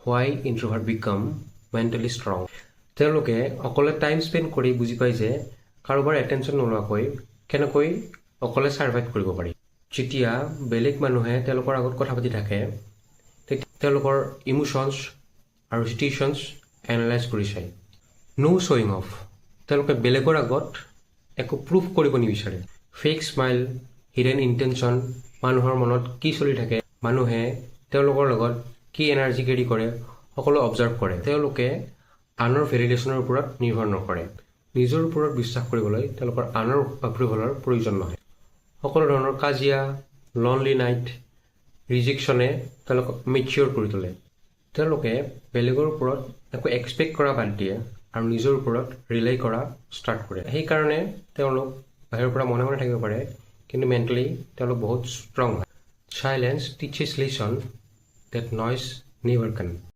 হোৱাই introvert became mentally strong. তেওঁলোকে অকলে time spend কৰি বুজি পায় যে কাৰোবাৰ এটেনশ্যন নোলোৱাকৈ কেনেকৈ অকলে ছাৰ্ভাইভ কৰিব পাৰি। যেতিয়া বেলেগ মানুহে তেওঁলোকৰ আগত কথা পাতি থাকে তেতিয়া তেওঁলোকৰ ইমোশ্যনছ আৰু চিটুৱেশ্যনছ এনালাইজ কৰি চায়। ন' শ্বয়িং অফ, তেওঁলোকে বেলেগৰ আগত একো প্ৰুফ কৰিব নিবিচাৰে। ফেক স্মাইল, হিডেন ইণ্টেনশ্যন, মানুহৰ মনত কি চলি থাকে, মানুহে তেওঁলোকৰ লগত কি এনাৰ্জি কেৰি কৰে সকলো অবজাৰ্ভ কৰে। তেওঁলোকে আনৰ ভেলিডেশ্যনৰ ওপৰত নিৰ্ভৰ নকৰে। নিজৰ ওপৰত বিশ্বাস কৰিবলৈ তেওঁলোকৰ আনৰ এপ্ৰুভেলৰ প্ৰয়োজন নহয়। সকলো ধৰণৰ কাজিয়া, লনলি নাইট, ৰিজেকশ্যনে তেওঁলোকক মেচিয়ৰ কৰি তোলে। তেওঁলোকে বেলেগৰ ওপৰত একো এক্সপেক্ট কৰা বাদ দিয়ে আৰু নিজৰ ওপৰত ৰিলাই কৰা ষ্টাৰ্ট কৰে। সেইকাৰণে তেওঁলোক বাহিৰৰ পৰা মনে মনে থাকিব পাৰে, কিন্তু মেণ্টেলি তেওঁলোক বহুত ষ্ট্ৰং হয়। Silence teaches lesson that noise never can.